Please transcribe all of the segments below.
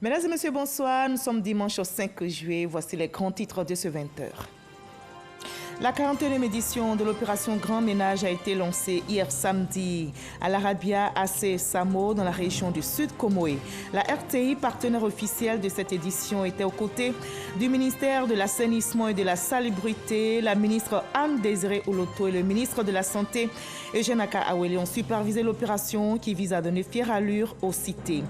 Mesdames et messieurs, bonsoir. Nous sommes dimanche 5 juillet. Voici les grands titres de ce 20h. La 41e édition de l'opération Grand Ménage a été lancée hier samedi à l'Arabia AC Samo dans la région du Sud Comoé. La RTI, partenaire officiel de cette édition, était aux côtés du ministère de l'Assainissement et de la Salubrité. La ministre Anne-Désirée Oloto et le ministre de la Santé Eugène Aka-Awele ont supervisé l'opération qui vise à donner fière allure aux cités.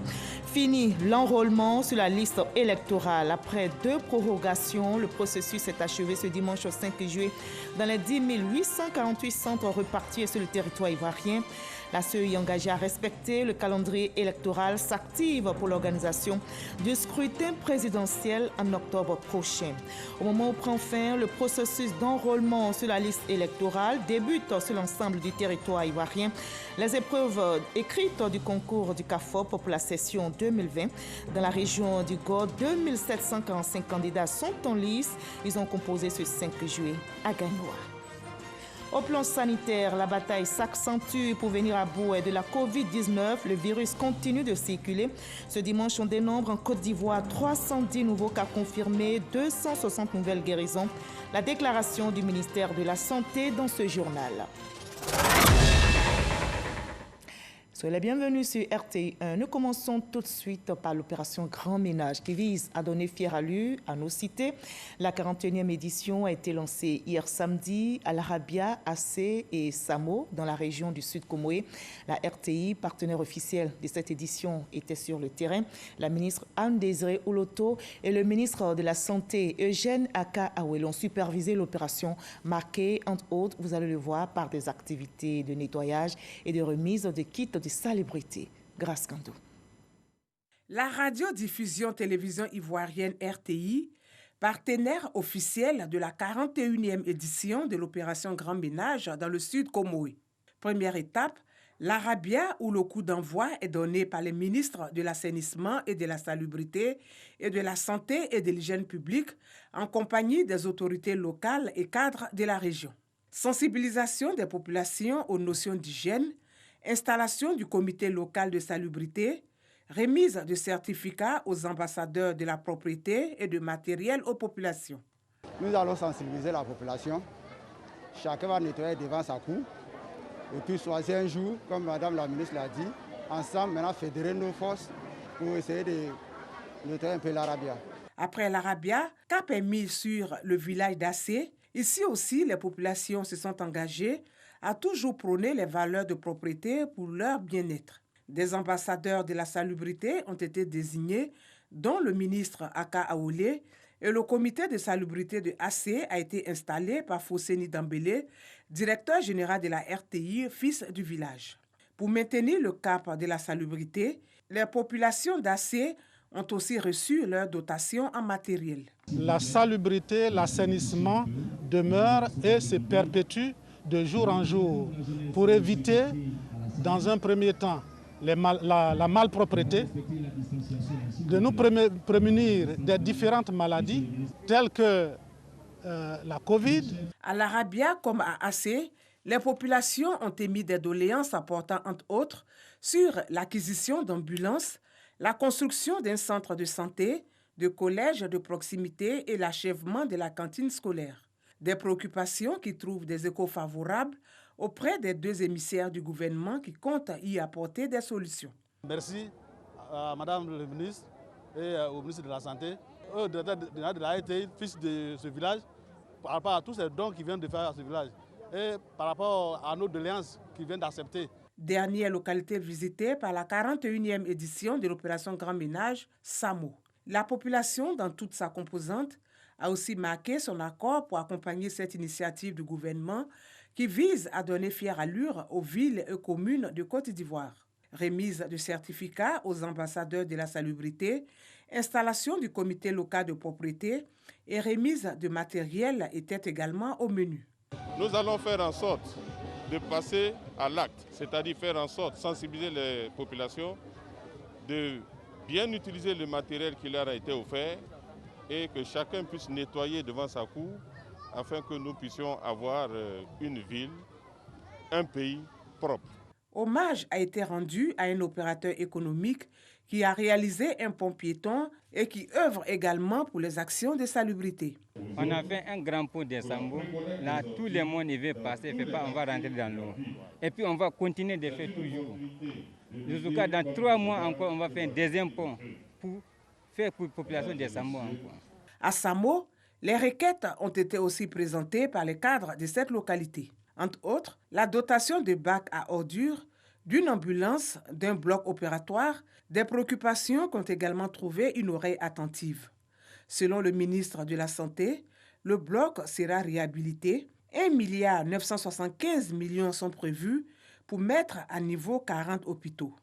Fini l'enrôlement sur la liste électorale. Après 2 prorogations, le processus s'est achevé ce dimanche 5 juillet dans les 10 848 centres repartis sur le territoire ivoirien. La CEI engagée à respecter le calendrier électoral s'active pour l'organisation du scrutin présidentiel en octobre prochain. Au moment où prend fin le processus d'enrôlement sur la liste électorale débute sur l'ensemble du territoire ivoirien. Les épreuves écrites du concours du CAFOP pour la session 2020 dans la région du God, 2745 candidats sont en lice. Ils ont composé ce 5 juillet à Gagnoa. Au plan sanitaire, la bataille s'accentue pour venir à bout de la Covid-19. Le virus continue de circuler. Ce dimanche, on dénombre en Côte d'Ivoire 310 nouveaux cas confirmés, 260 nouvelles guérisons. La déclaration du ministère de la Santé dans ce journal. Soyez les bienvenus sur RTI1. Nous commençons tout de suite par l'opération Grand Ménage qui vise à donner fière allure à nos cités. La 41e édition a été lancée hier samedi à l'Arabia, AC et Samo dans la région du Sud Comoé. La RTI, partenaire officiel de cette édition, était sur le terrain. La ministre Anne-Désirée Oloto et le ministre de la Santé Eugène Aka-Awele ont supervisé l'opération marquée, entre autres, vous allez le voir, par des activités de nettoyage et de remise de kits de salubrité. Grâce Kandou. La radiodiffusion télévision ivoirienne RTI, partenaire officiel de la 41e édition de l'opération Grand Ménage dans le Sud Comoé. Première étape, l'Arabia où le coup d'envoi est donné par les ministres de l'Assainissement et de la Salubrité et de la Santé et de l'Hygiène publique en compagnie des autorités locales et cadres de la région. Sensibilisation des populations aux notions d'hygiène, installation du comité local de salubrité, remise de certificats aux ambassadeurs de la propriété et de matériel aux populations. Nous allons sensibiliser la population. Chacun va nettoyer devant sa cour. Et puis choisir un jour, comme Madame la ministre l'a dit, ensemble maintenant fédérer nos forces pour essayer de nettoyer un peu l'Arabia. Après l'Arabia, cap est mis sur le village d'Assé. Ici aussi, les populations se sont engagées à toujours prôner les valeurs de propriété pour leur bien-être. Des ambassadeurs de la salubrité ont été désignés, dont le ministre Aka-Awele, et le comité de salubrité de AC a été installé par Fosseni Dambélé, directeur général de la RTI, fils du village. Pour maintenir le cap de la salubrité, les populations d'AC ont aussi reçu leur dotation en matériel. La salubrité, l'assainissement demeure et se perpétue de jour en jour pour éviter, dans un premier temps, la malpropreté, de nous prémunir des différentes maladies telles que la Covid. À l'Arabia comme à AC, les populations ont émis des doléances apportant entre autres sur l'acquisition d'ambulances, la construction d'un centre de santé, de collèges de proximité et l'achèvement de la cantine scolaire. Des préoccupations qui trouvent des échos favorables auprès des 2 émissaires du gouvernement qui comptent y apporter des solutions. Merci à Madame le ministre et au ministre de la Santé, de la RTI, fils de ce village, par rapport à tous ces dons qu'ils viennent de faire à ce village et par rapport à nos doléances qu'ils viennent d'accepter. Dernière localité visitée par la 41e édition de l'opération Grand Ménage, Samo. La population, dans toute sa composante, a aussi marqué son accord pour accompagner cette initiative du gouvernement qui vise à donner fière allure aux villes et communes de Côte d'Ivoire. Remise de certificats aux ambassadeurs de la salubrité, installation du comité local de propriété et remise de matériel étaient également au menu. Nous allons faire en sorte de passer à l'acte, c'est-à-dire faire en sorte de sensibiliser les populations, de bien utiliser le matériel qui leur a été offert et que chacun puisse nettoyer devant sa cour afin que nous puissions avoir une ville, un pays propre. Hommage a été rendu à un opérateur économique qui a réalisé un pont piéton et qui œuvre également pour les actions de salubrité. On a fait un grand pont de Sambo. Là, tout le monde y veut passer, fait pas, on va rentrer dans l'eau. Et puis, on va continuer de faire toujours. Jusqu'à dans 3 mois encore, on va faire un deuxième pont pour faire pour la population de Sambo encore. À Samo, les requêtes ont été aussi présentées par les cadres de cette localité. Entre autres, la dotation de bacs à ordures, d'une ambulance, d'un bloc opératoire, des préoccupations qu'ont également trouvé une oreille attentive. Selon le ministre de la Santé, le bloc sera réhabilité. 1,975 milliard sont prévus pour mettre à niveau 40 hôpitaux.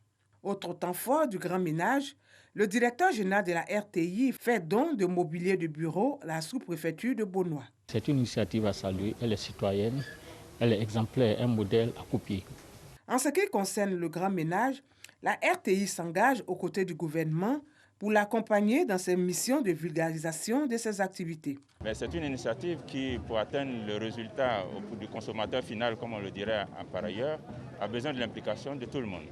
Autre temps fort du grand ménage, le directeur général de la RTI fait don de mobilier de bureau à la sous-préfecture de Beaunois. C'est une initiative à saluer, elle est citoyenne, elle est exemplaire, un modèle à copier. En ce qui concerne le grand ménage, la RTI s'engage aux côtés du gouvernement pour l'accompagner dans ses missions de vulgarisation de ses activités. Mais c'est une initiative qui, pour atteindre le résultat du consommateur final, comme on le dirait par ailleurs, a besoin de l'implication de tout le monde.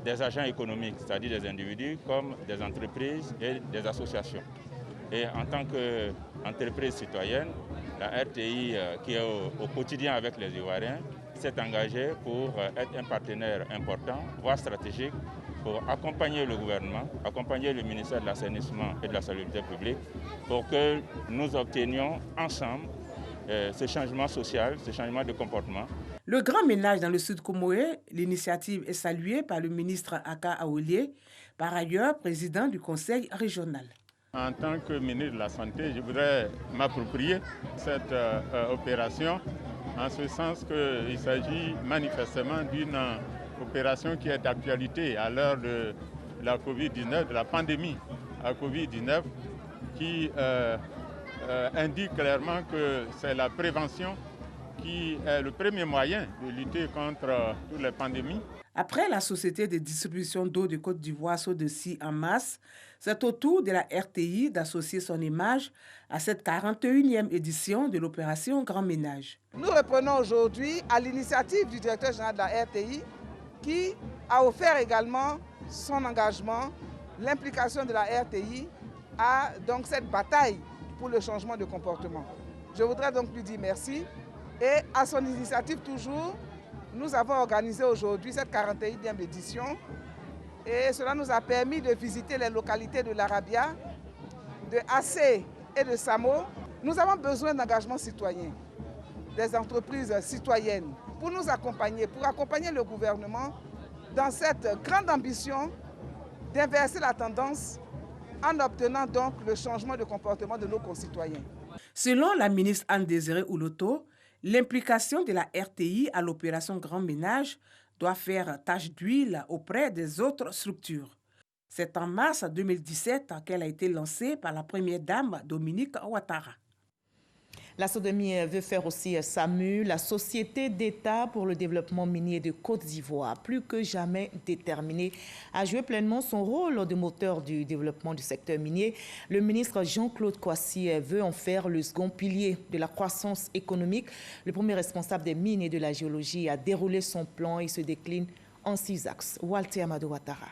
Des agents économiques, c'est-à-dire des individus, comme des entreprises et des associations. Et en tant qu'entreprise citoyenne, la RTI, qui est au quotidien avec les Ivoiriens, s'est engagée pour être un partenaire important, voire stratégique, pour accompagner le gouvernement, accompagner le ministère de l'Assainissement et de la Salubrité publique, pour que nous obtenions ensemble ce changement social, ce changement de comportement. Le grand ménage dans le Sud Comoé, l'initiative est saluée par le ministre Aka Aoulié, par ailleurs président du conseil régional. En tant que ministre de la Santé, je voudrais m'approprier cette opération en ce sens qu'il s'agit manifestement d'une opération qui est d'actualité à l'heure de la Covid-19, de la pandémie à Covid-19, qui indique clairement que c'est la prévention qui est le premier moyen de lutter contre toutes les pandémies. Après la société de distribution d'eau de Côte d'Ivoire, Sodeci en masse, c'est au tour de la RTI d'associer son image à cette 41e édition de l'opération Grand Ménage. Nous reprenons aujourd'hui à l'initiative du directeur général de la RTI qui a offert également son engagement, l'implication de la RTI à donc cette bataille pour le changement de comportement. Je voudrais donc lui dire merci et à son initiative toujours, nous avons organisé aujourd'hui cette 41e édition et cela nous a permis de visiter les localités de l'Arabia, de Assé et de Samo. Nous avons besoin d'engagement citoyen, des entreprises citoyennes pour nous accompagner, pour accompagner le gouvernement dans cette grande ambition d'inverser la tendance en obtenant donc le changement de comportement de nos concitoyens. Selon la ministre Anne-Désirée Ouloto, l'implication de la RTI à l'opération Grand Ménage doit faire tache d'huile auprès des autres structures. C'est en mars 2017 qu'elle a été lancée par la première dame Dominique Ouattara. La Sodomie veut faire aussi SAMU, la Société d'État pour le développement minier de Côte d'Ivoire, plus que jamais déterminée à jouer pleinement son rôle de moteur du développement du secteur minier. Le ministre Jean-Claude Kwasi veut en faire le second pilier de la croissance économique. Le premier responsable des mines et de la géologie a déroulé son plan et se décline en 6 axes. Walter Amadou Ouattara.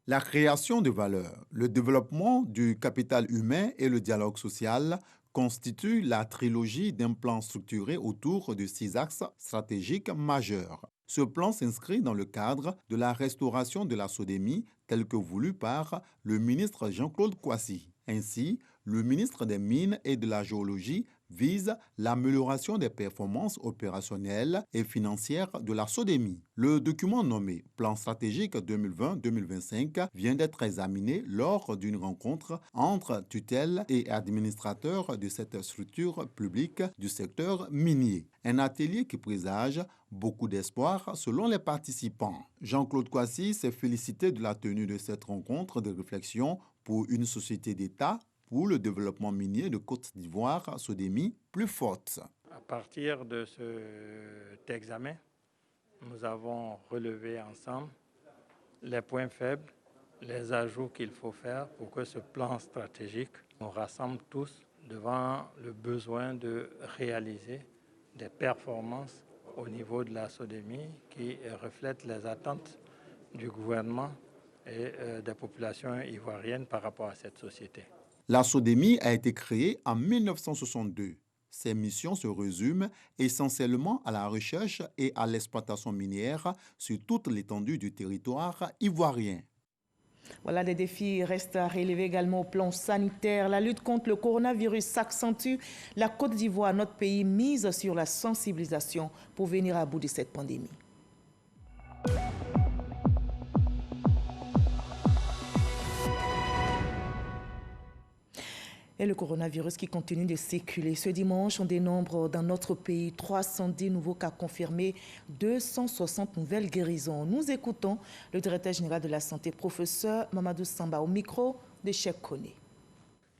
La création de valeur, le développement du capital humain et le dialogue social constitue la trilogie d'un plan structuré autour de 6 axes stratégiques majeurs. Ce plan s'inscrit dans le cadre de la restauration de la Sodomie tel que voulu par le ministre Jean-Claude Kwasi. Ainsi, le ministre des Mines et de la Géologie vise l'amélioration des performances opérationnelles et financières de la Sodomie. Le document nommé Plan stratégique 2020-2025 vient d'être examiné lors d'une rencontre entre tutelles et administrateurs de cette structure publique du secteur minier. Un atelier qui présage beaucoup d'espoir selon les participants. Jean-Claude Kwasi s'est félicité de la tenue de cette rencontre de réflexion pour une société d'État pour le développement minier de Côte d'Ivoire, Sodomie, plus forte. À partir de cet examen, nous avons relevé ensemble les points faibles, les ajouts qu'il faut faire pour que ce plan stratégique nous rassemble tous devant le besoin de réaliser des performances au niveau de la Sodomie qui reflètent les attentes du gouvernement et des populations ivoiriennes par rapport à cette société. La SODEMI a été créée en 1962. Ses missions se résument essentiellement à la recherche et à l'exploitation minière sur toute l'étendue du territoire ivoirien. Voilà, des défis restent à relever également au plan sanitaire. La lutte contre le coronavirus s'accentue. La Côte d'Ivoire, notre pays, mise sur la sensibilisation pour venir à bout de cette pandémie. Et le coronavirus qui continue de circuler. Ce dimanche, on dénombre dans notre pays 310 nouveaux cas confirmés, 260 nouvelles guérisons. Nous écoutons le directeur général de la Santé, professeur Mamadou Samba, au micro de Cheikh Koné.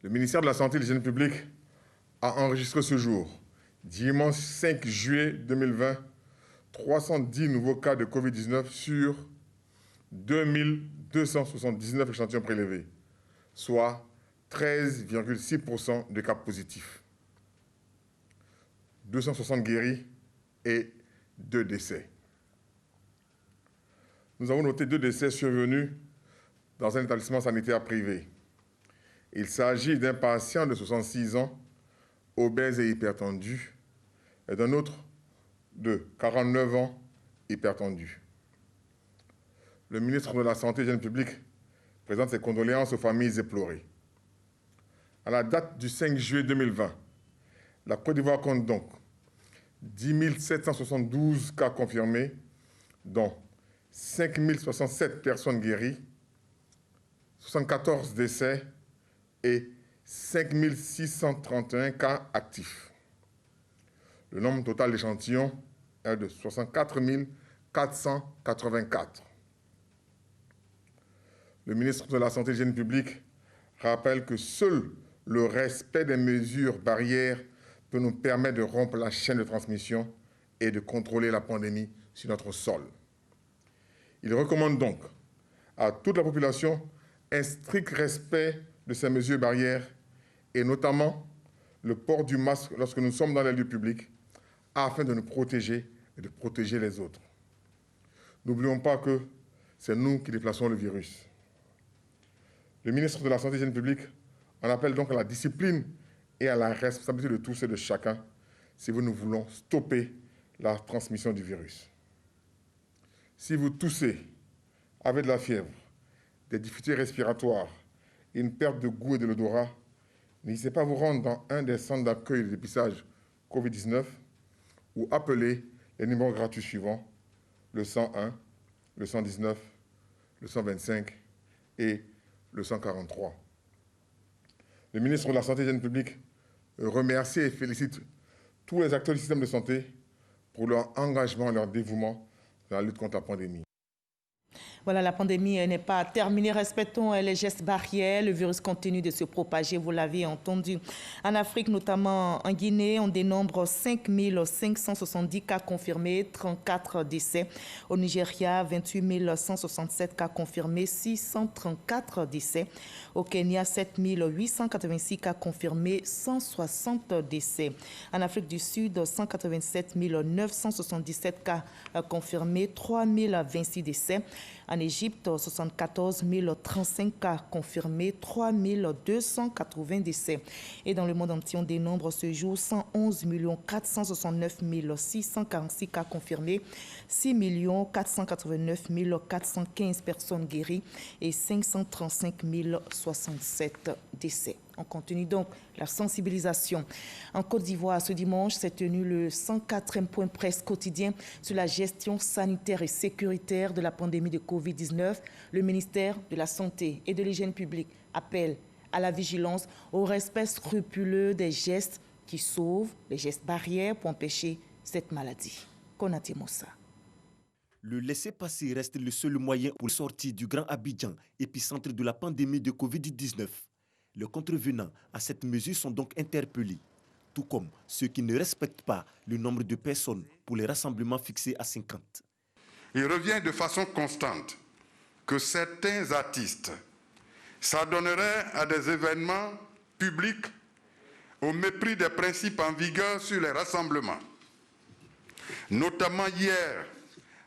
Le ministère de la Santé et de l'Hygiène publique a enregistré ce jour, dimanche 5 juillet 2020, 310 nouveaux cas de Covid-19 sur 2279 échantillons prélevés, soit 13,6% de cas positifs, 260 guéris et 2 décès. Nous avons noté 2 décès survenus dans un établissement sanitaire privé. Il s'agit d'un patient de 66 ans, obèse et hypertendu, et d'un autre de 49 ans, hypertendu. Le ministre de la Santé et de l'Hygiène publique présente ses condoléances aux familles éplorées. À la date du 5 juillet 2020, la Côte d'Ivoire compte donc 10 772 cas confirmés, dont 5 067 personnes guéries, 74 décès et 5 631 cas actifs. Le nombre total d'échantillons est de 64 484. Le ministre de la Santé et de l'Hygiène publique rappelle que seul le respect des mesures barrières peut nous permettre de rompre la chaîne de transmission et de contrôler la pandémie sur notre sol. Il recommande donc à toute la population un strict respect de ces mesures barrières et notamment le port du masque lorsque nous sommes dans les lieux publics afin de nous protéger et de protéger les autres. N'oublions pas que c'est nous qui déplaçons le virus. Le ministre de la Santé et de l'Hygiène publique en appelle donc à la discipline et à la responsabilité de tous et de chacun si nous voulons stopper la transmission du virus. Si vous toussez, avez de la fièvre, des difficultés respiratoires, une perte de goût et de l'odorat, n'hésitez pas à vous rendre dans un des centres d'accueil de dépistage Covid-19 ou appeler les numéros gratuits suivants, le 101, le 119, le 125 et le 143. Le ministre de la Santé et de l'Hygiène publique remercie et félicite tous les acteurs du système de santé pour leur engagement et leur dévouement dans la lutte contre la pandémie. Voilà, la pandémie n'est pas terminée. Respectons les gestes barrières. Le virus continue de se propager, vous l'avez entendu. En Afrique, notamment en Guinée, on dénombre 5 570 cas confirmés, 34 décès. Au Nigeria, 28 167 cas confirmés, 634 décès. Au Kenya, 7 886 cas confirmés, 160 décès. En Afrique du Sud, 187 977 cas confirmés, 3 026 décès. En Égypte, 74 035 cas confirmés, 3 280 décès. Et dans le monde entier, on dénombre ce jour 111 469 646 cas confirmés, 6 489 415 personnes guéries et 535 067 décès. On continue donc la sensibilisation. En Côte d'Ivoire, ce dimanche, s'est tenu le 104e point presse quotidien sur la gestion sanitaire et sécuritaire de la pandémie de Covid-19. Le ministère de la Santé et de l'Hygiène publique appelle à la vigilance, au respect scrupuleux des gestes qui sauvent, les gestes barrières pour empêcher cette maladie. Konaté Moussa. Le laissez-passer reste le seul moyen pour sortir du Grand Abidjan, épicentre de la pandémie de Covid-19. Les contrevenants à cette mesure sont donc interpellés, tout comme ceux qui ne respectent pas le nombre de personnes pour les rassemblements fixés à 50. Il revient de façon constante que certains artistes s'adonneraient à des événements publics au mépris des principes en vigueur sur les rassemblements. Notamment hier,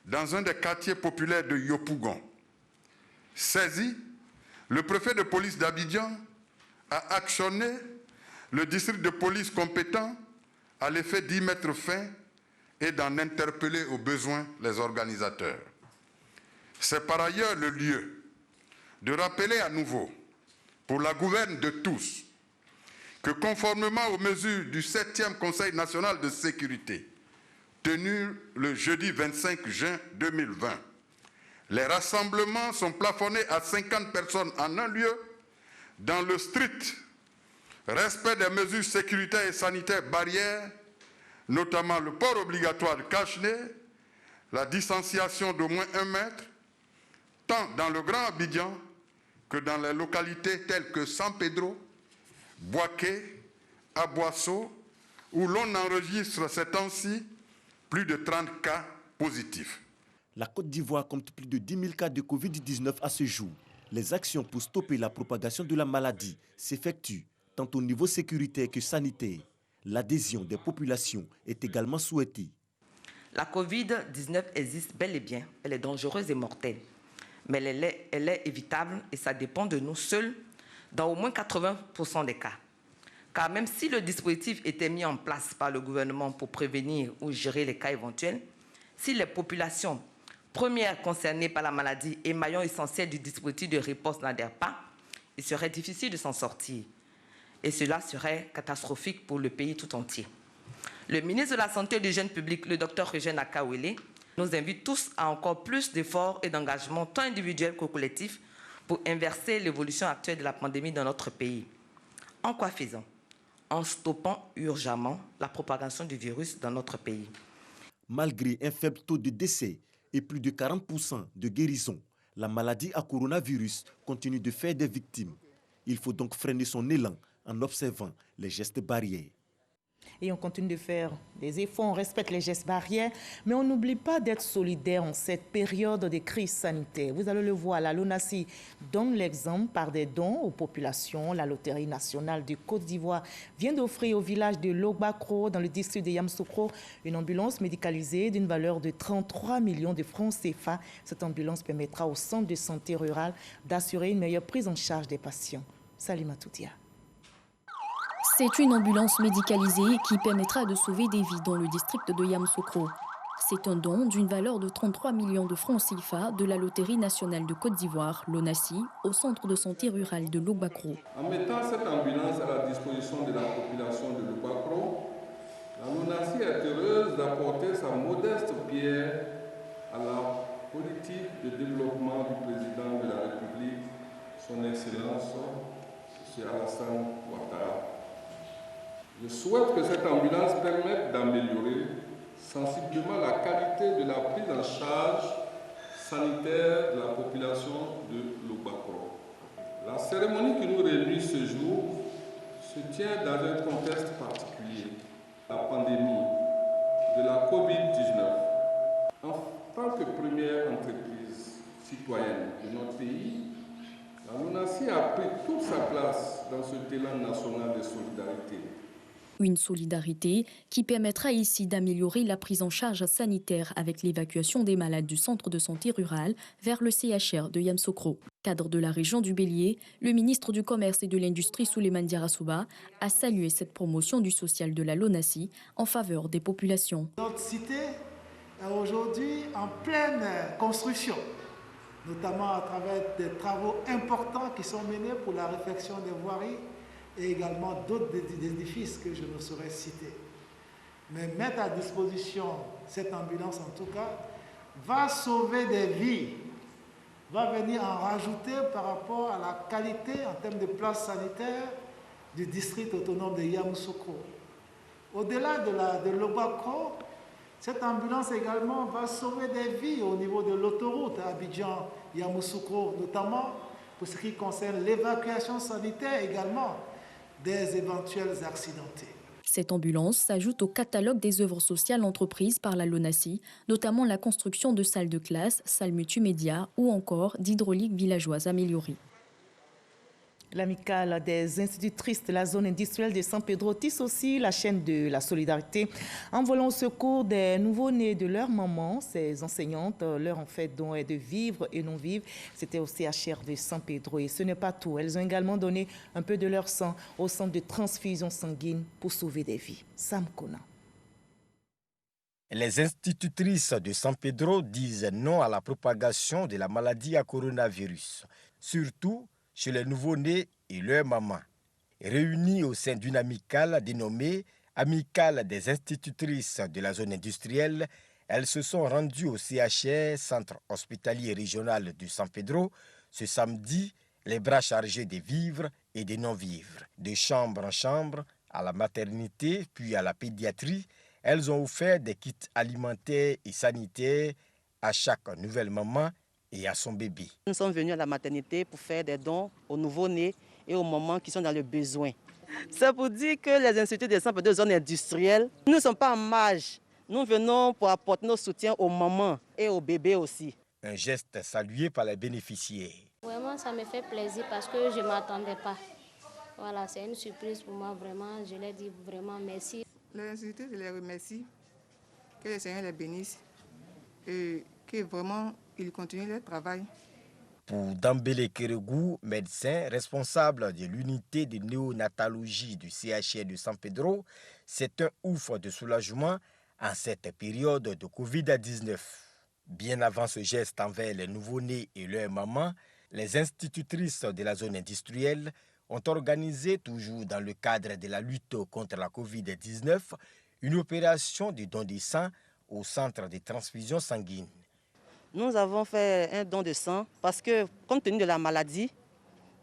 dans un des quartiers populaires de Yopougon, Saisi, le préfet de police d'Abidjan a actionné le district de police compétent à l'effet d'y mettre fin et d'en interpeller au besoin les organisateurs. C'est par ailleurs le lieu de rappeler à nouveau, pour la gouverne de tous, que conformément aux mesures du 7e Conseil national de sécurité, tenu le jeudi 25 juin 2020, les rassemblements sont plafonnés à 50 personnes en un lieu, dans le strict respect des mesures sécuritaires et sanitaires barrières, notamment le port obligatoire de cache-nez, la distanciation d'au moins 1 mètre, tant dans le Grand Abidjan que dans les localités telles que San Pedro, Boaké, Aboasso, où l'on enregistre ces temps-ci plus de 30 cas positifs. La Côte d'Ivoire compte plus de 10 000 cas de Covid-19 à ce jour. Les actions pour stopper la propagation de la maladie s'effectuent tant au niveau sécuritaire que sanitaire. L'adhésion des populations est également souhaitée. La Covid-19 existe bel et bien. Elle est dangereuse et mortelle. Mais elle est évitable et ça dépend de nous seuls dans au moins 80% des cas. Car même si le dispositif était mis en place par le gouvernement pour prévenir ou gérer les cas éventuels, si les populations premières concernées par la maladie et maillons essentiels du dispositif de réponse n'adhèrent pas, il serait difficile de s'en sortir. Et cela serait catastrophique pour le pays tout entier. Le ministre de la Santé et du Jeune Public, le Dr Eugène Akawele, nous invite tous à encore plus d'efforts et d'engagement, tant individuels que collectifs, pour inverser l'évolution actuelle de la pandémie dans notre pays. En quoi faisant? En stoppant urgemment la propagation du virus dans notre pays. Malgré un faible taux de décès et plus de 40% de guérison, la maladie à coronavirus continue de faire des victimes. Il faut donc freiner son élan en observant les gestes barrières. Et on continue de faire des efforts, on respecte les gestes barrières, mais on n'oublie pas d'être solidaire en cette période de crise sanitaire. Vous allez le voir, la LONASI donne l'exemple par des dons aux populations. La Loterie nationale de Côte d'Ivoire vient d'offrir au village de Logbakro, dans le district de Yamoussoukro, une ambulance médicalisée d'une valeur de 33 millions de francs CFA. Cette ambulance permettra au centre de santé rural d'assurer une meilleure prise en charge des patients. Salima Toutia. C'est une ambulance médicalisée qui permettra de sauver des vies dans le district de Yamoussoukro. C'est un don d'une valeur de 33 millions de francs CFA de la Loterie nationale de Côte d'Ivoire, l'ONACI, au centre de santé rural de Logbakro. En mettant cette ambulance à la disposition de la population de Logbakro, la LONACI est heureuse d'apporter sa modeste pierre à la politique de développement du président de la République, son Excellence, M. Alassane Ouattara. Je souhaite que cette ambulance permette d'améliorer sensiblement la qualité de la prise en charge sanitaire de la population de Logbakro. La cérémonie qui nous réunit ce jour se tient dans un contexte particulier, la pandémie de la Covid-19. En tant que première entreprise citoyenne de notre pays, la LONASI a pris toute sa place dans ce élan national de solidarité. Une solidarité qui permettra ici d'améliorer la prise en charge sanitaire avec l'évacuation des malades du centre de santé rural vers le CHR de Yamoussoukro. Cadre de la région du Bélier, le ministre du Commerce et de l'Industrie Souleymane Diarra a salué cette promotion du social de la LONASI en faveur des populations. Notre cité est aujourd'hui en pleine construction, notamment à travers des travaux importants qui sont menés pour la réfection des voiries et également d'autres édifices que je ne saurais citer. Mais mettre à disposition cette ambulance, en tout cas, va sauver des vies, va venir en rajouter par rapport à la qualité en termes de places sanitaires du district autonome de Yamoussoukro. Au-delà de Logbakro, cette ambulance également va sauver des vies au niveau de l'autoroute à Abidjan-Yamoussoukro, notamment pour ce qui concerne l'évacuation sanitaire également des éventuels accidentés. Cette ambulance s'ajoute au catalogue des œuvres sociales entreprises par la LONASI, notamment la construction de salles de classe, salles multimédia ou encore d'hydrauliques villageoises améliorées. L'amicale des institutrices de la zone industrielle de San Pedro tisse aussi la chaîne de la solidarité en volant au secours des nouveau-nés de leur maman. Ces enseignantes leur ont fait don de vivre et non vivre. C'était au CHR de San Pedro. Et ce n'est pas tout. Elles ont également donné un peu de leur sang au centre de transfusion sanguine pour sauver des vies. Sam Kona. Les institutrices de San Pedro disent non à la propagation de la maladie à coronavirus, surtout chez les nouveau-nés et leurs mamans. Réunies au sein d'une amicale dénommée Amicale des institutrices de la zone industrielle, elles se sont rendues au CHR, Centre hospitalier régional de San Pedro, ce samedi, les bras chargés de vivres et de non-vivres. De chambre en chambre, à la maternité, puis à la pédiatrie, elles ont offert des kits alimentaires et sanitaires à chaque nouvelle maman et à son bébé. Nous sommes venus à la maternité pour faire des dons aux nouveau-nés et aux mamans qui sont dans le besoin. C'est pour dire que les instituts de San Pedro de zone industrielle, nous ne sommes pas en marge. Nous venons pour apporter nos soutiens aux mamans et aux bébés aussi. Un geste salué par les bénéficiaires. Vraiment, ça me fait plaisir parce que je ne m'attendais pas. Voilà, c'est une surprise pour moi, vraiment. Je leur dis vraiment merci. Les instituts, je les remercie. Que le Seigneur les bénisse et que vraiment ils continuent leur travail. Pour Dambele Keregou, médecin responsable de l'unité de néonatologie du CHR de San Pedro, c'est un ouf de soulagement en cette période de Covid-19. Bien avant ce geste envers les nouveau-nés et leurs mamans, les institutrices de la zone industrielle ont organisé, toujours dans le cadre de la lutte contre la Covid-19, une opération de don de sang au centre de transfusion sanguine. Nous avons fait un don de sang parce que, compte tenu de la maladie,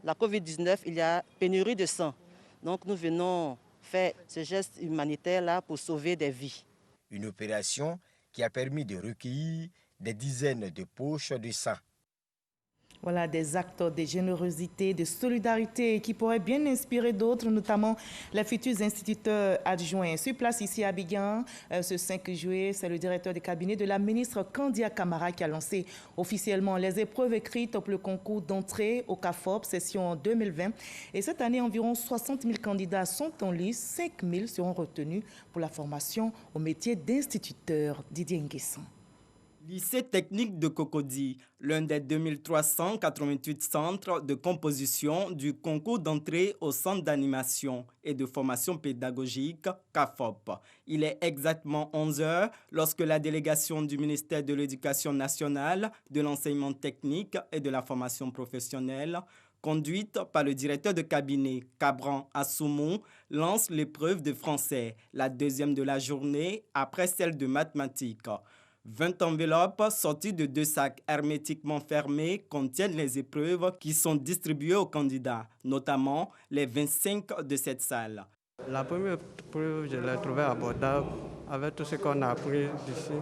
la Covid-19, il y a pénurie de sang. Donc nous venons faire ce geste humanitaire-là pour sauver des vies. Une opération qui a permis de recueillir des dizaines de poches de sang. Voilà des actes de générosité, de solidarité qui pourraient bien inspirer d'autres, notamment les futurs instituteurs adjoints. Sur place ici à Abidjan, ce 5 juillet, c'est le directeur de cabinet de la ministre Kandia Camara qui a lancé officiellement les épreuves écrites pour le concours d'entrée au CAFOP session 2020. Et cette année, environ 60 000 candidats sont en liste, 5 000 seront retenus pour la formation au métier d'instituteur. Didier Nguessan. Lycée technique de Cocody, l'un des 2388 centres de composition du concours d'entrée au centre d'animation et de formation pédagogique CAFOP. Il est exactement 11 heures lorsque la délégation du ministère de l'Éducation nationale, de l'enseignement technique et de la formation professionnelle, conduite par le directeur de cabinet Cabran Assoumou, lance l'épreuve de français, la deuxième de la journée après celle de mathématiques. 20 enveloppes sorties de 2 sacs hermétiquement fermés contiennent les épreuves qui sont distribuées aux candidats, notamment les 25 de cette salle. La première épreuve, je l'ai trouvée abordable avec tout ce qu'on a appris d'ici.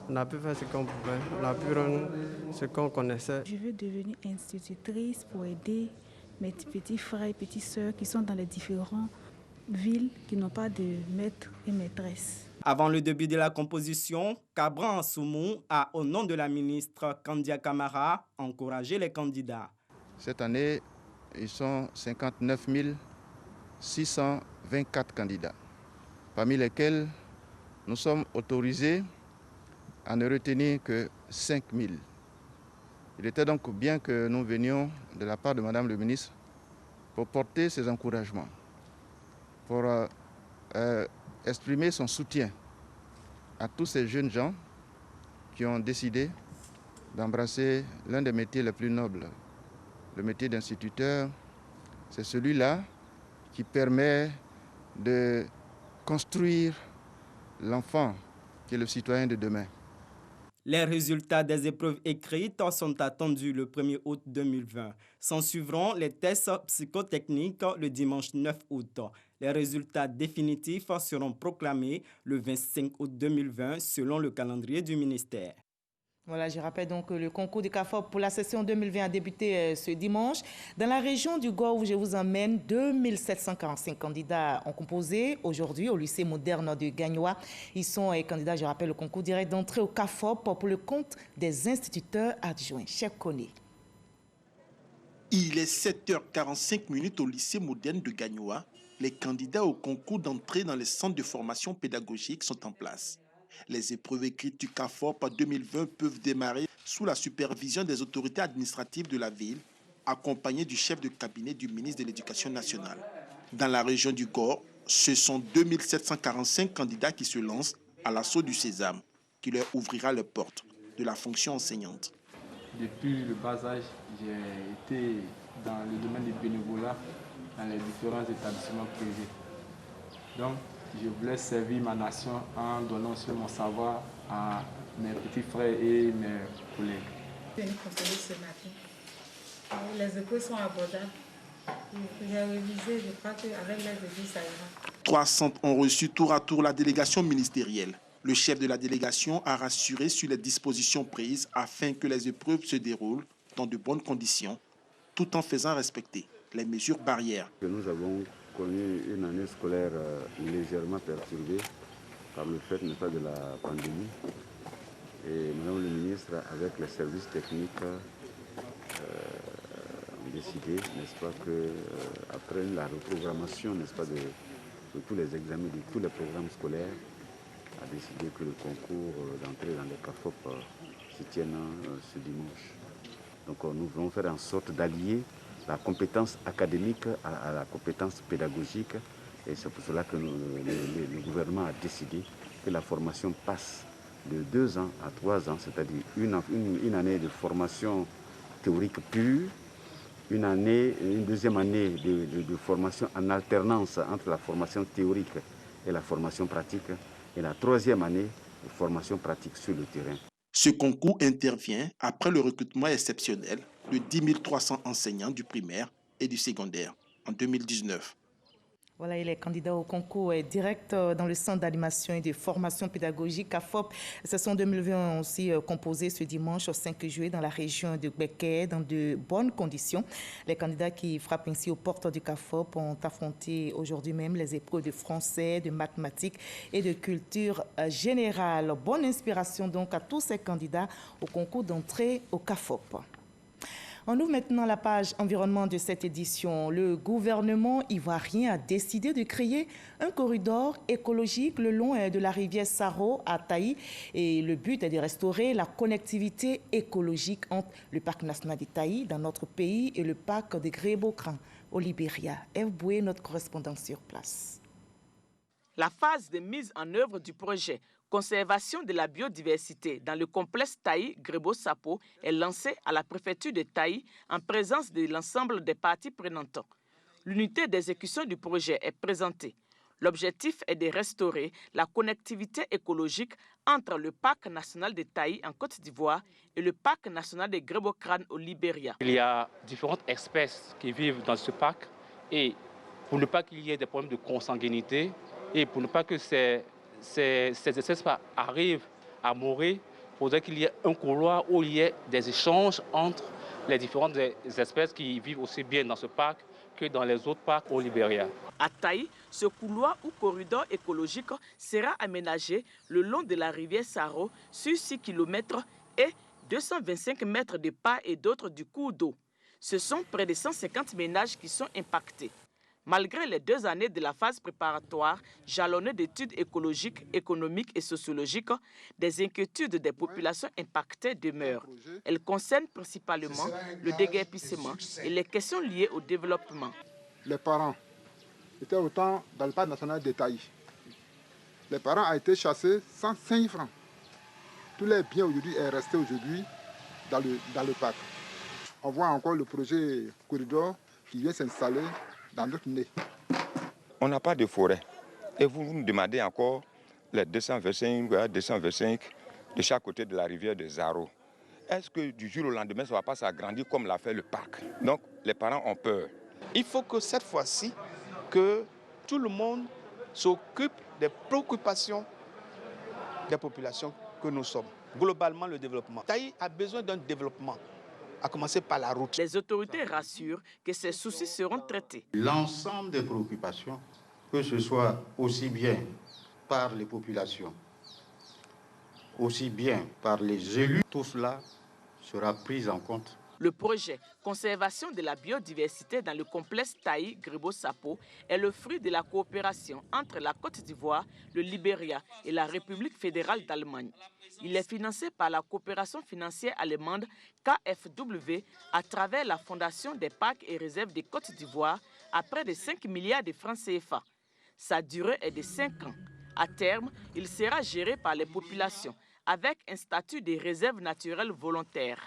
On a pu faire ce qu'on pouvait, on a pu rendre ce qu'on connaissait. Je veux devenir institutrice pour aider mes petits frères et petites sœurs qui sont dans les différentes villes qui n'ont pas de maître et maîtresse. Avant le début de la composition, Cabran Assoumou a, au nom de la ministre Kandia Camara, encouragé les candidats. Cette année, ils sont 59 624 candidats, parmi lesquels nous sommes autorisés à ne retenir que 5 000. Il était donc bien que nous venions de la part de Madame le ministre pour porter ces encouragements, pour exprimer son soutien à tous ces jeunes gens qui ont décidé d'embrasser l'un des métiers les plus nobles. Le métier d'instituteur, c'est celui-là qui permet de construire l'enfant qui est le citoyen de demain. Les résultats des épreuves écrites sont attendus le 1er août 2020. S'en suivront les tests psychotechniques le dimanche 9 août. Les résultats définitifs seront proclamés le 25 août 2020 selon le calendrier du ministère. Voilà, je rappelle donc que le concours du CAFOP pour la session 2020 a débuté ce dimanche. Dans la région du Gord où je vous emmène, 2745 candidats ont composé aujourd'hui au lycée moderne de Gagnoa. Ils sont candidats, je rappelle, au concours direct d'entrée au CAFOP pour le compte des instituteurs adjoints. Chef Koné. Il est 7h45 au lycée moderne de Gagnoa. Les candidats au concours d'entrée dans les centres de formation pédagogique sont en place. Les épreuves écrites du CAFOP 2020 peuvent démarrer sous la supervision des autorités administratives de la ville, accompagnées du chef de cabinet du ministre de l'Éducation nationale. Dans la région du Gor, ce sont 2745 candidats qui se lancent à l'assaut du Sésame, qui leur ouvrira les portes de la fonction enseignante. Depuis le bas âge, j'ai été dans le domaine du bénévolat dans les différents établissements privés. Donc, je voulais servir ma nation en donnant aussi mon savoir à mes petits frères et mes collègues. Je suis venue contrôler ce matin. Les épreuves sont abordables. J'ai révisé, je crois qu'avec l'aide de Dieu, ça ira. 300 ont reçu tour à tour la délégation ministérielle. Le chef de la délégation a rassuré sur les dispositions prises afin que les épreuves se déroulent dans de bonnes conditions, tout en faisant respecter les mesures barrières. Nous avons connu une année scolaire légèrement perturbée par le fait, n'est-ce pas, de la pandémie. Et Madame le ministre, avec les services techniques, ont décidé, n'est-ce pas, qu'après la reprogrammation, n'est-ce pas, de tous les examens, de tous les programmes scolaires, a décidé que le concours d'entrée dans les CAFOP se tienne ce dimanche. Donc nous voulons faire en sorte d'allier la compétence académique à la compétence pédagogique. Et c'est pour cela que le gouvernement a décidé que la formation passe de 2 ans à 3 ans, c'est-à-dire une année de formation théorique pure, une deuxième année de formation en alternance entre la formation théorique et la formation pratique, et la 3e année de formation pratique sur le terrain. Ce concours intervient après le recrutement exceptionnel de 10 300 enseignants du primaire et du secondaire en 2019. Voilà, et les candidats au concours direct dans le centre d'animation et de formation pédagogique CAFOP. Ce sont 2020 aussi composés ce dimanche au 5 juillet dans la région de Gbeke dans de bonnes conditions. Les candidats qui frappent ainsi aux portes du CAFOP ont affronté aujourd'hui même les épreuves de français, de mathématiques et de culture générale. Bonne inspiration donc à tous ces candidats au concours d'entrée au CAFOP. On ouvre maintenant la page environnement de cette édition. Le gouvernement ivoirien a décidé de créer un corridor écologique le long de la rivière Saro à Taï. Et le but est de restaurer la connectivité écologique entre le parc national de Taï dans notre pays et le parc de Grébocran au Libéria. Eve Boué, notre correspondant sur place. La phase de mise en œuvre du projet conservation de la biodiversité dans le complexe Taï-Grebo-Sapo est lancée à la préfecture de Taï en présence de l'ensemble des parties prenantes. L'unité d'exécution du projet est présentée. L'objectif est de restaurer la connectivité écologique entre le parc national de Taï en Côte d'Ivoire et le parc national de Grébocran au Libéria. Il y a différentes espèces qui vivent dans ce parc et pour ne pas qu'il y ait des problèmes de consanguinité et pour ne pas que ces espèces arrivent à mourir, il faudrait qu'il y ait un couloir où il y ait des échanges entre les différentes espèces qui vivent aussi bien dans ce parc que dans les autres parcs au Libéria. À Taï, ce couloir ou corridor écologique sera aménagé le long de la rivière Saro sur 6 km et 225 mètres de part et d'autre du cours d'eau. Ce sont près de 150 ménages qui sont impactés. Malgré les 2 années de la phase préparatoire, jalonnée d'études écologiques, économiques et sociologiques, des inquiétudes des populations impactées demeurent. Elles concernent principalement le déguerpissement et les questions liées au développement. Les parents étaient autant dans le parc national de Taï. Les parents ont été chassés sans 5 francs. Tous les biens aujourd'hui sont restés aujourd'hui dans le parc. On voit encore le projet corridor qui vient s'installer dans notre nez. On n'a pas de forêt. Et vous nous demandez encore les 225 de chaque côté de la rivière de Zaro. Est-ce que du jour au lendemain, ça ne va pas s'agrandir comme l'a fait le parc? Donc, les parents ont peur. Il faut que cette fois-ci, que tout le monde s'occupe des préoccupations des populations que nous sommes. Globalement, le développement. Taï a besoin d'un développement, à commencer par la route. Les autorités rassurent que ces soucis seront traités. L'ensemble des préoccupations, que ce soit aussi bien par les populations, aussi bien par les élus, tout cela sera pris en compte Le projet Conservation de la biodiversité dans le complexe Taï-Gribo-Sapo est le fruit de la coopération entre la Côte d'Ivoire, le Libéria et la République fédérale d'Allemagne. Il est financé par la coopération financière allemande KfW à travers la Fondation des parcs et réserves de Côte d'Ivoire à près de 5 milliards de francs CFA. Sa durée est de 5 ans. À terme, il sera géré par les populations avec un statut de réserve naturelle volontaire.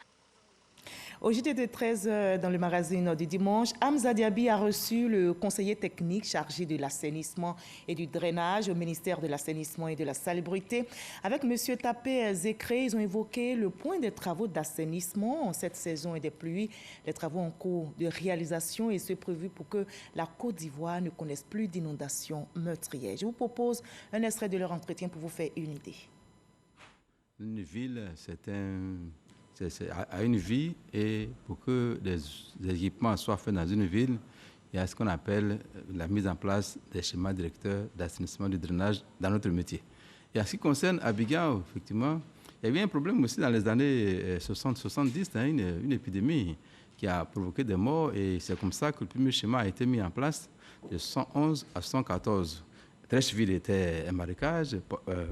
Au JT de 13h dans le magazine du dimanche, Hamza Diaby a reçu le conseiller technique chargé de l'assainissement et du drainage au ministère de l'assainissement et de la salubrité. Avec M. Tapé Zékré, ils ont évoqué le point des travaux d'assainissement en cette saison et des pluies, les travaux en cours de réalisation et ce prévu pour que la Côte d'Ivoire ne connaisse plus d'inondations meurtrières. Je vous propose un extrait de leur entretien pour vous faire une idée. Une ville, c'est à une vie, et pour que des équipements soient faits dans une ville, il y a ce qu'on appelle la mise en place des schémas directeurs d'assainissement et de drainage dans notre métier. Et en ce qui concerne Abidjan, effectivement, il y a eu un problème aussi dans les années 60-70, une épidémie qui a provoqué des morts, et c'est comme ça que le premier schéma a été mis en place de 111 à 114. Trècheville était un marécage,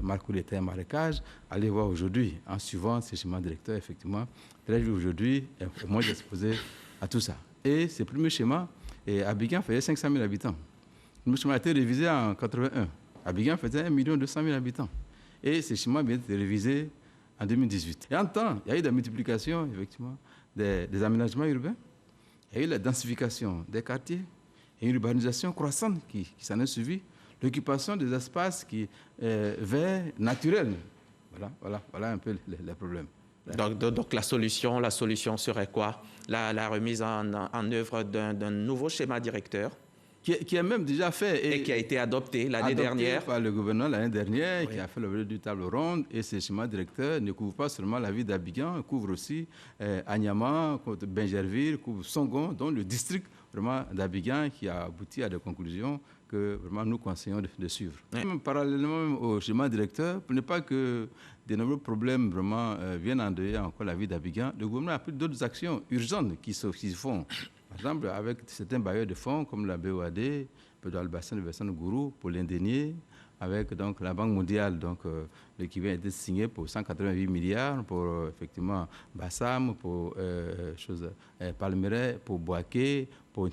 Marcouli était un marécage. Allez voir aujourd'hui, en suivant ces schémas directeurs, effectivement, Trècheville aujourd'hui est moins exposé à tout ça. Et ce premier schéma, Abidjan faisait 500 000 habitants. Le premier schéma a été révisé en 1981. Abidjan faisait 1 200 000 habitants. Et ce schéma vient d'être révisé en 2018. Et en temps, il y a eu la multiplication, effectivement, des aménagements urbains. Il y a eu la densification des quartiers et une urbanisation croissante qui s'en est suivie. L'occupation des espaces verts, naturels. Voilà un peu les problèmes. Donc la solution serait quoi? La remise en œuvre d'un nouveau schéma directeur qui est même déjà fait et qui a été adopté l'année dernière par le gouvernement l'année dernière, oui. Qui a fait l'objet d'une table ronde. Et ce schéma directeur ne couvre pas seulement la ville d'Abidjan, il couvre aussi Agnama, Benjerville, couvre Songon, dont le district vraiment d'Abidjan, qui a abouti à des conclusions que vraiment nous conseillons de suivre. Oui. Même parallèlement au schéma directeur, pour ne pas que de nombreux problèmes vraiment viennent endeuiller encore la vie d'Abidjan, le gouvernement a pris d'autres actions urgentes qui se font. Par exemple, avec certains bailleurs de fonds comme la BOAD, dans le bassin de Gourou, pour l'Indénier, avec donc la Banque mondiale, donc qui vient d'être signé pour 188 milliards pour effectivement Bassam, pour Palmeraie, pour Boaké, pour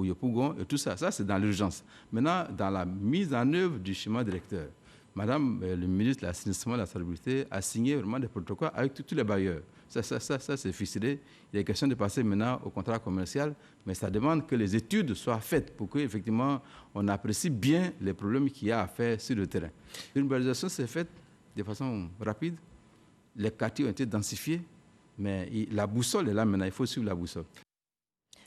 Yopougon, et tout ça. Ça, c'est dans l'urgence. Maintenant, dans la mise en œuvre du schéma directeur, Madame le ministre de l'Assainissement et de la Salubrité a signé vraiment des protocoles avec tous les bailleurs. Ça c'est ficelé. Il est question de passer maintenant au contrat commercial, mais ça demande que les études soient faites pour qu'effectivement on apprécie bien les problèmes qu'il y a à faire sur le terrain. L'urbanisation s'est faite de façon rapide. Les quartiers ont été densifiés, mais la boussole est là maintenant. Il faut suivre la boussole.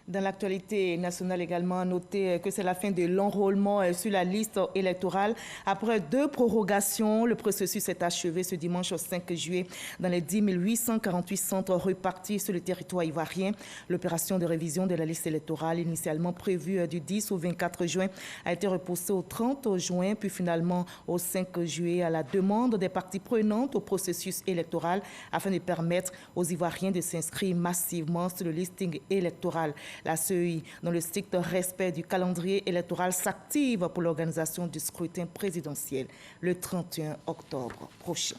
Dans l'actualité nationale également, notez que c'est la fin de l'enrôlement sur la liste électorale. Après 2 prorogations, le processus s'est achevé ce dimanche 5 juillet dans les 10 848 centres repartis sur le territoire ivoirien. L'opération de révision de la liste électorale, initialement prévue du 10 au 24 juin, a été repoussée au 30 juin, puis finalement au 5 juillet à la demande des parties prenantes au processus électoral afin de permettre aux Ivoiriens de s'inscrire massivement sur le listing électoral. La CEI, dans le strict respect du calendrier électoral, s'active pour l'organisation du scrutin présidentiel le 31 octobre prochain.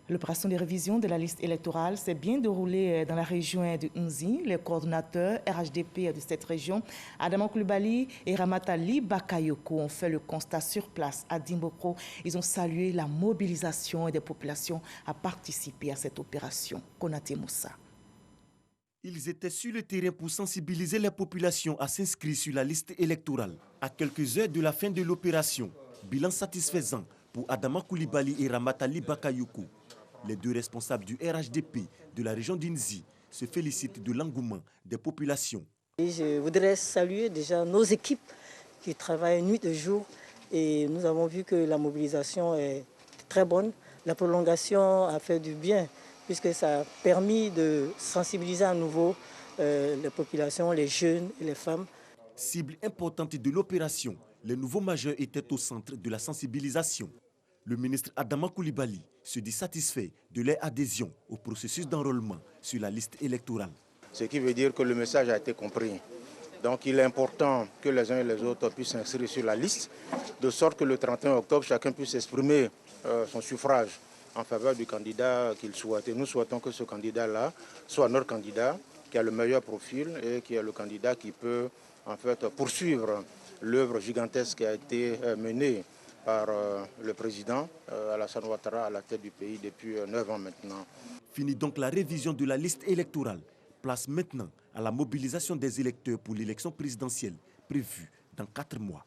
L'opération de révision de la liste électorale s'est bien déroulée dans la région de Nzi. Les coordonnateurs RHDP de cette région, Adama Koulibaly et Ramatali Bakayoko, ont fait le constat sur place à Dimbokro. Ils ont salué la mobilisation des populations à participer à cette opération. Konaté Moussa. Ils étaient sur le terrain pour sensibiliser les populations à s'inscrire sur la liste électorale. À quelques heures de la fin de l'opération, bilan satisfaisant pour Adama Koulibaly et Ramatali Bakayoko. Les 2 responsables du RHDP de la région d'Inzi se félicitent de l'engouement des populations. Et je voudrais saluer déjà nos équipes qui travaillent nuit et jour. Et nous avons vu que la mobilisation est très bonne. La prolongation a fait du bien, puisque ça a permis de sensibiliser à nouveau les populations, les jeunes et les femmes. Cible importante de l'opération, les nouveaux majeurs étaient au centre de la sensibilisation. Le ministre Adama Coulibaly se dit satisfait de leur adhésion au processus d'enrôlement sur la liste électorale. Ce qui veut dire que le message a été compris. Donc il est important que les uns et les autres puissent s'inscrire sur la liste, de sorte que le 31 octobre, chacun puisse exprimer son suffrage en faveur du candidat qu'il souhaite. Et nous souhaitons que ce candidat-là soit notre candidat, qui a le meilleur profil et qui est le candidat qui peut en fait poursuivre l'œuvre gigantesque qui a été menée par le président Alassane Ouattara à la tête du pays depuis 9 ans maintenant. Fini donc la révision de la liste électorale. Place maintenant à la mobilisation des électeurs pour l'élection présidentielle prévue dans 4 mois.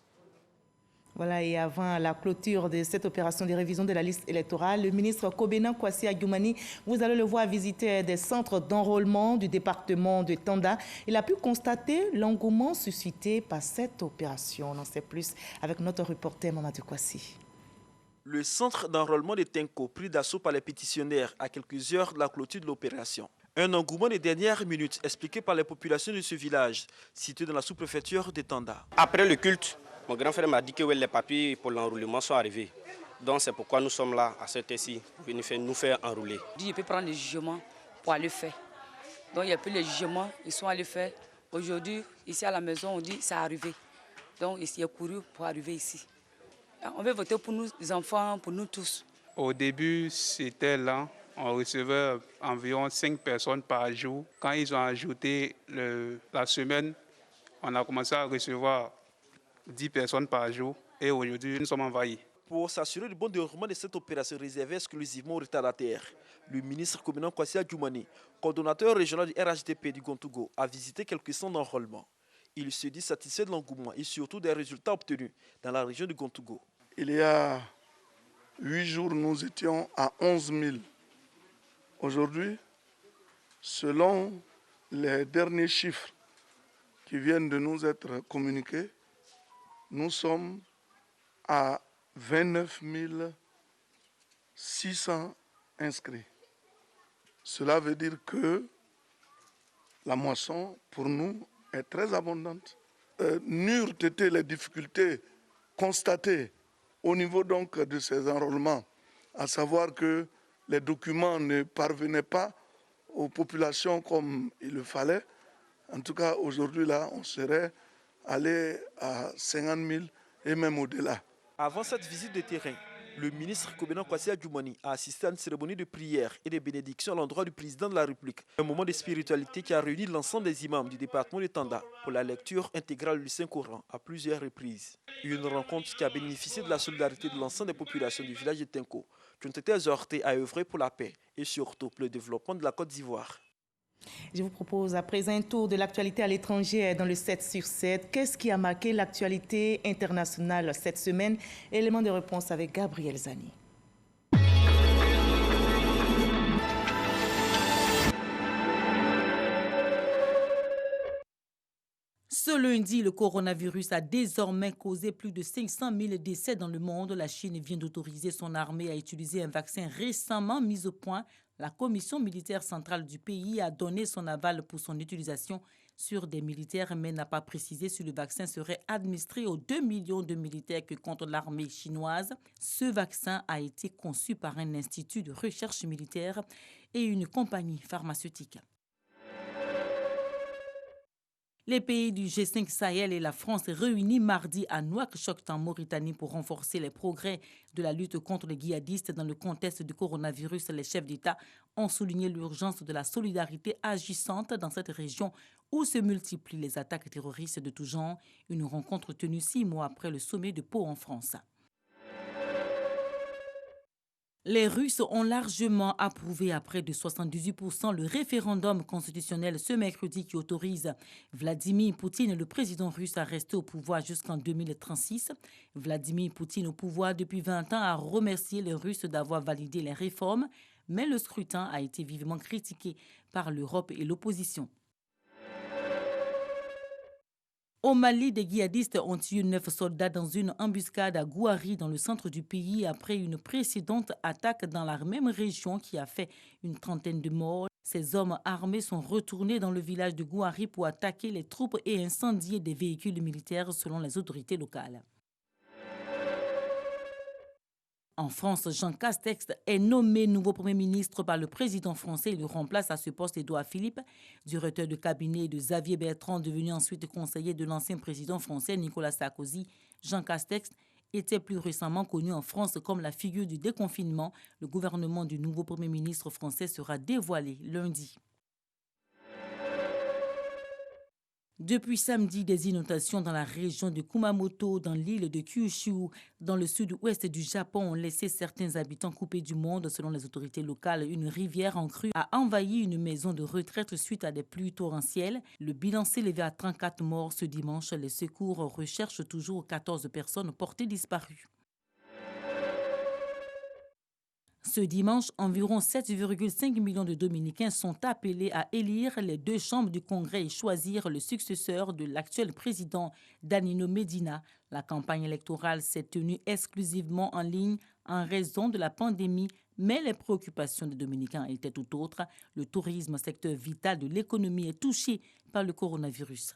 Voilà, et avant la clôture de cette opération de révision de la liste électorale, le ministre Kobena Kwasi Adjoumani, vous allez le voir visiter des centres d'enrôlement du département de Tanda. Il a pu constater l'engouement suscité par cette opération. On en sait plus avec notre reporter Mamadou Kwasi. Le centre d'enrôlement de Tenko, pris d'assaut par les pétitionnaires à quelques heures de la clôture de l'opération. Un engouement des dernières minutes expliqué par les populations de ce village, situé dans la sous-préfecture de Tanda. Après le culte, mon grand frère m'a dit que les papiers pour l'enrôlement sont arrivés. Donc c'est pourquoi nous sommes là à cette heure-ci, pour venir nous faire enrôler. Je peux prendre les jugements pour aller faire. Donc il y a plus les jugements, ils sont allés faire. Aujourd'hui, ici à la maison, on dit c'est arrivé. Donc il a couru pour arriver ici. On veut voter pour nous, les enfants, pour nous tous. Au début, c'était lent. On recevait environ 5 personnes par jour. Quand ils ont ajouté la semaine, on a commencé à recevoir 10 personnes par jour. Et aujourd'hui, nous sommes envahis. Pour s'assurer du bon déroulement de cette opération réservée exclusivement aux retardataires, le ministre Kobena Kwasi Adjoumani, coordonnateur régional du RHDP du Gontougo, a visité quelques centres d'enrôlement. Il se dit satisfait de l'engouement et surtout des résultats obtenus dans la région du Gontougo. Il y a 8 jours, nous étions à 11 000. Aujourd'hui, selon les derniers chiffres qui viennent de nous être communiqués, nous sommes à 29 600 inscrits. Cela veut dire que la moisson, pour nous, est très abondante. N'eurent été les difficultés constatées au niveau donc de ces enrôlements, à savoir que les documents ne parvenaient pas aux populations comme il le fallait. En tout cas, aujourd'hui, là, on serait allé à 50 000 et même au-delà. Avant cette visite de terrain, le ministre Kobena Kwasi Adjoumani a assisté à une cérémonie de prière et de bénédiction à l'endroit du président de la République. Un moment de spiritualité qui a réuni l'ensemble des imams du département de Tanda pour la lecture intégrale du Saint-Coran à plusieurs reprises. Une rencontre qui a bénéficié de la solidarité de l'ensemble des populations du village de Tenko, qui ont été exhortées à œuvrer pour la paix et surtout pour le développement de la Côte d'Ivoire. Je vous propose à présent un tour de l'actualité à l'étranger dans le 7 sur 7. Qu'est-ce qui a marqué l'actualité internationale cette semaine? Élément de réponse avec Gabriel Zani. Ce lundi, le coronavirus a désormais causé plus de 500 000 décès dans le monde. La Chine vient d'autoriser son armée à utiliser un vaccin récemment mis au point. La commission militaire centrale du pays a donné son aval pour son utilisation sur des militaires, mais n'a pas précisé si le vaccin serait administré aux 2 millions de militaires que compte l'armée chinoise. Ce vaccin a été conçu par un institut de recherche militaire et une compagnie pharmaceutique. Les pays du G5 Sahel et la France réunis mardi à Nouakchott en Mauritanie pour renforcer les progrès de la lutte contre les djihadistes dans le contexte du coronavirus. Les chefs d'État ont souligné l'urgence de la solidarité agissante dans cette région où se multiplient les attaques terroristes de tout genre. Une rencontre tenue 6 mois après le sommet de Pau en France. Les Russes ont largement approuvé à près de 78% le référendum constitutionnel ce mercredi qui autorise Vladimir Poutine, le président russe, à rester au pouvoir jusqu'en 2036. Vladimir Poutine, au pouvoir depuis 20 ans, a remercié les Russes d'avoir validé les réformes, mais le scrutin a été vivement critiqué par l'Europe et l'opposition. Au Mali, des djihadistes ont tué 9 soldats dans une embuscade à Gouari, dans le centre du pays, après une précédente attaque dans la même région qui a fait une trentaine de morts. Ces hommes armés sont retournés dans le village de Gouari pour attaquer les troupes et incendier des véhicules militaires selon les autorités locales. En France, Jean Castex est nommé nouveau Premier ministre par le président français. Il remplace à ce poste Édouard Philippe, directeur de cabinet de Xavier Bertrand, devenu ensuite conseiller de l'ancien président français Nicolas Sarkozy. Jean Castex était plus récemment connu en France comme la figure du déconfinement. Le gouvernement du nouveau Premier ministre français sera dévoilé lundi. Depuis samedi, des inondations dans la région de Kumamoto, dans l'île de Kyushu, dans le sud-ouest du Japon, ont laissé certains habitants coupés du monde. Selon les autorités locales, une rivière en crue a envahi une maison de retraite suite à des pluies torrentielles. Le bilan s'est élevé à 34 morts ce dimanche. Les secours recherchent toujours 14 personnes portées disparues. Ce dimanche, environ 7,5 millions de Dominicains sont appelés à élire les 2 chambres du Congrès et choisir le successeur de l'actuel président Danilo Medina. La campagne électorale s'est tenue exclusivement en ligne en raison de la pandémie, mais les préoccupations des Dominicains étaient tout autres. Le tourisme, secteur vital de l'économie, est touché par le coronavirus.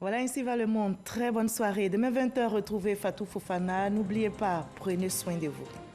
Voilà, ainsi va le monde. Très bonne soirée. Demain 20h, retrouvez Fatou Fofana. N'oubliez pas, prenez soin de vous.